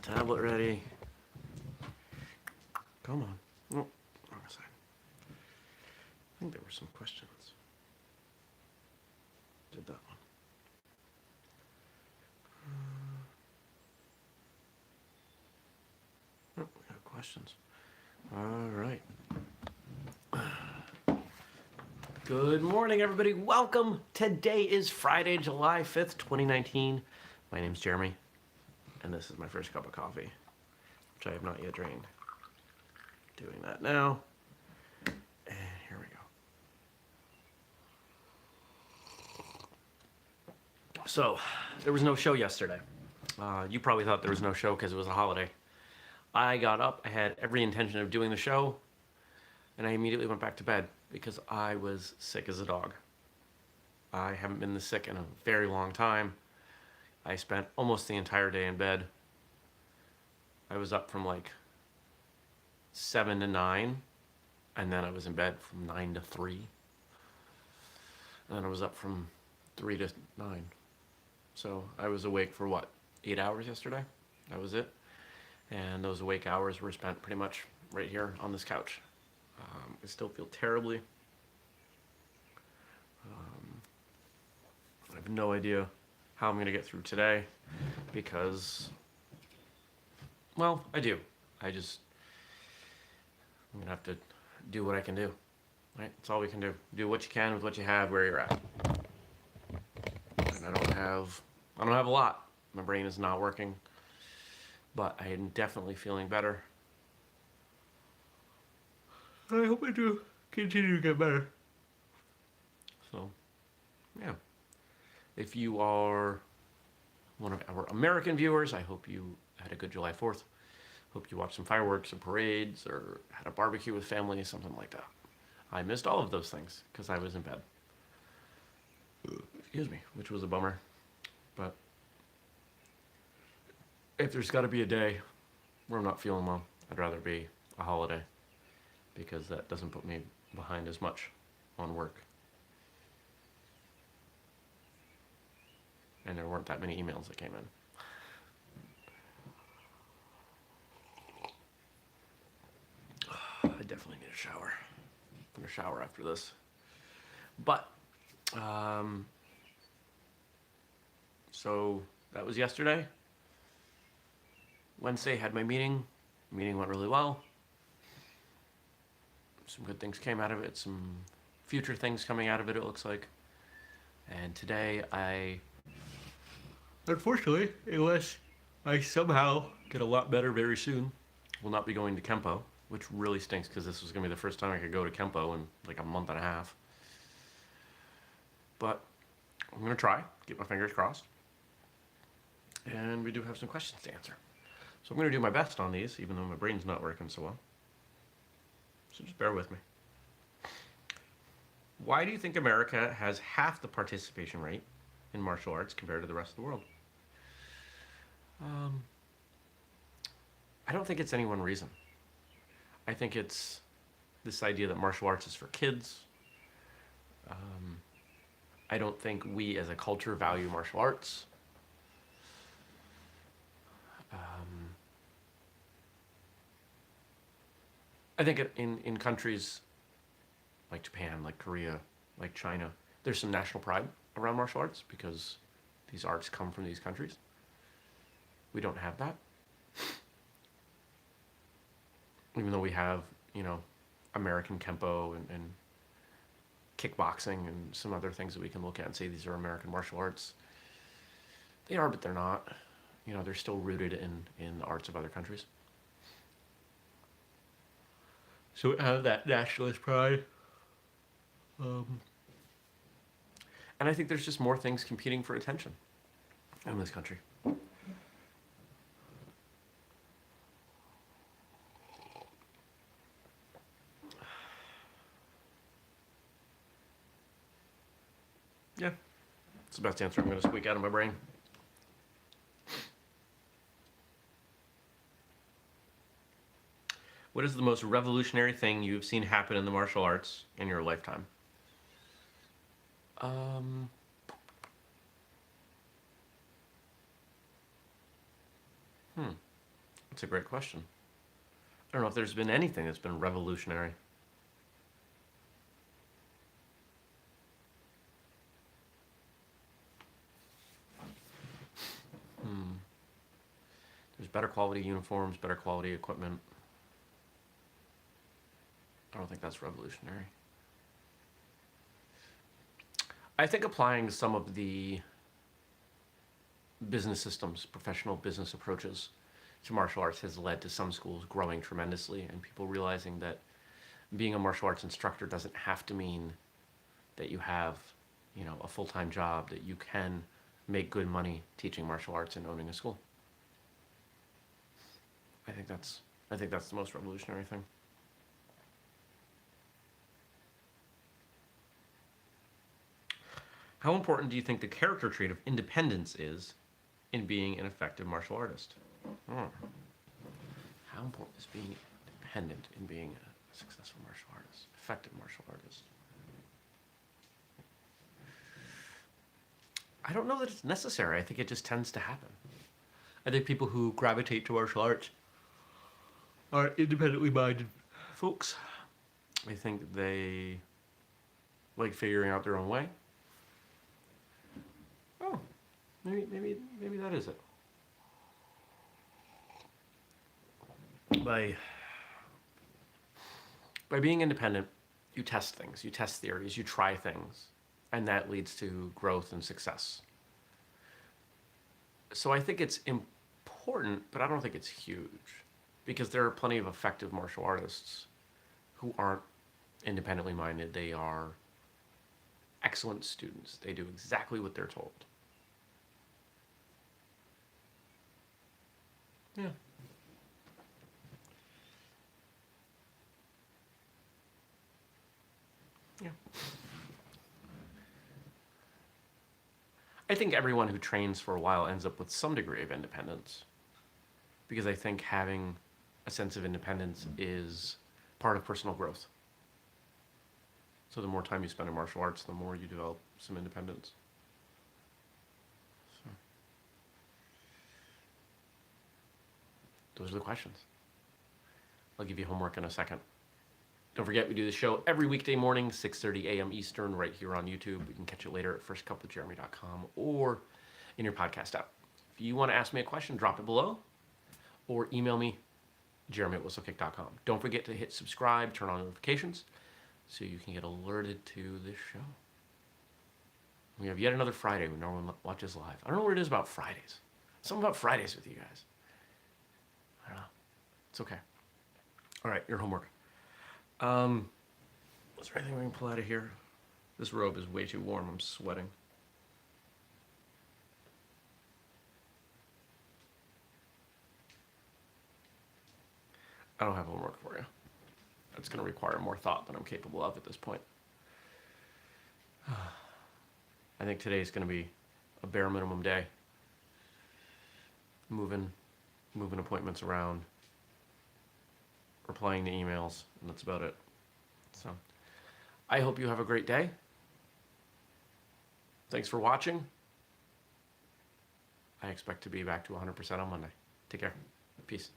Tablet ready. Come on. Oh, wrong side. I think there were some questions. Did that one. Oh, we got questions. All right. Good morning, everybody. Welcome. Today is Friday, July 5th, 2019. My name's Jeremy, and this is my first cup of coffee, which I have not yet drained. Doing that now. And here we go. So, there was no show yesterday. You probably thought there was no show because it was a holiday. I got up, I had every intention of doing the show, and I immediately went back to bed because I was sick as a dog. I haven't been this sick in a very long time. I spent almost the entire day in bed. I was up from like 7 to 9, and then I was in bed from 9 to 3. And then I was up from 3 to 9. So I was awake for what, 8 hours yesterday? That was it. And those awake hours were spent pretty much right here on this couch. I still feel terribly. I have no idea how I'm going to get through today because, well, I do. I'm going to have to do what I can do. Right? That's all we can do. Do what you can with what you have where you're at. And I don't have a lot. My brain is not working, but I am definitely feeling better. I hope I do continue to get better. So, yeah. If you are one of our American viewers, I hope you had a good July 4th. Hope you watched some fireworks or parades or had a barbecue with family, something like that. I missed all of those things because I was in bed. Excuse me, which was a bummer. But if there's got to be a day where I'm not feeling well, I'd rather be a holiday because that doesn't put me behind as much on work. And there weren't that many emails that came in. I definitely need a shower. I'm going to shower after this. But, so that was yesterday. Wednesday had my meeting. The meeting went really well. Some good things came out of it. Some future things coming out of it, it looks like. And today unfortunately, unless I somehow get a lot better very soon, will not be going to Kempo, which really stinks because this was going to be the first time I could go to Kempo in like a month and a half. But I'm going to try, get my fingers crossed. And we do have some questions to answer. So I'm going to do my best on these, even though my brain's not working so well. So just bear with me. Why do you think America has half the participation rate in martial arts compared to the rest of the world? I don't think it's any one reason. I think it's this idea that martial arts is for kids. I don't think we as a culture value martial arts. I think in countries like Japan, like Korea, like China, there's some national pride around martial arts because these arts come from these countries. We don't have that. Even though we have, American Kempo and kickboxing and some other things that we can look at and say these are American martial arts. They are, but they're not. They're still rooted in the arts of other countries. So we have that nationalist pride. And I think there's just more things competing for attention in this country. Yeah, it's the best answer I'm going to squeak out of my brain. What is the most revolutionary thing you've seen happen in the martial arts in your lifetime? That's a great question. I don't know if there's been anything that's been revolutionary. There's better quality uniforms, better quality equipment. I don't think that's revolutionary. I think applying some of the business systems, professional business approaches to martial arts has led to some schools growing tremendously and people realizing that being a martial arts instructor doesn't have to mean that you have, a full-time job, that you can make good money teaching martial arts and owning a school. I think that's the most revolutionary thing. How important do you think the character trait of independence is in being an effective martial artist? How important is being independent in being a successful martial artist, effective martial artist? I don't know that it's necessary. I think it just tends to happen. I think people who gravitate to martial arts are independently minded folks. I think they like figuring out their own way. Oh, maybe that is it. By being independent, you test things, you test theories, you try things, and that leads to growth and success. So I think it's important, but I don't think it's huge, because there are plenty of effective martial artists who aren't independently minded. They are excellent students. They do exactly what they're told. Yeah. Yeah. I think everyone who trains for a while ends up with some degree of independence, because I think having a sense of independence is part of personal growth. So the more time you spend in martial arts, the more you develop some independence. So, those are the questions. I'll give you homework in a second. Don't forget, we do the show every weekday morning, 6:30 a.m. Eastern, right here on YouTube. You can catch it later at firstcupwithjeremy.com or in your podcast app. If you want to ask me a question, drop it below or email me, jeremy@whistlekick.com. Don't forget to hit subscribe, turn on notifications, so you can get alerted to this show. We have yet another Friday when no one watches live. I don't know what it is about Fridays. Something about Fridays with you guys. I don't know. It's okay. All right, your homework. Was there anything we can pull out of here? This robe is way too warm. I'm sweating. I don't have homework for you. It's going to require more thought than I'm capable of at this point. I think today's going to be a bare minimum day. Moving appointments around, replying to emails, and that's about it. So, I hope you have a great day. Thanks for watching. I expect to be back to 100% on Monday. Take care. Peace.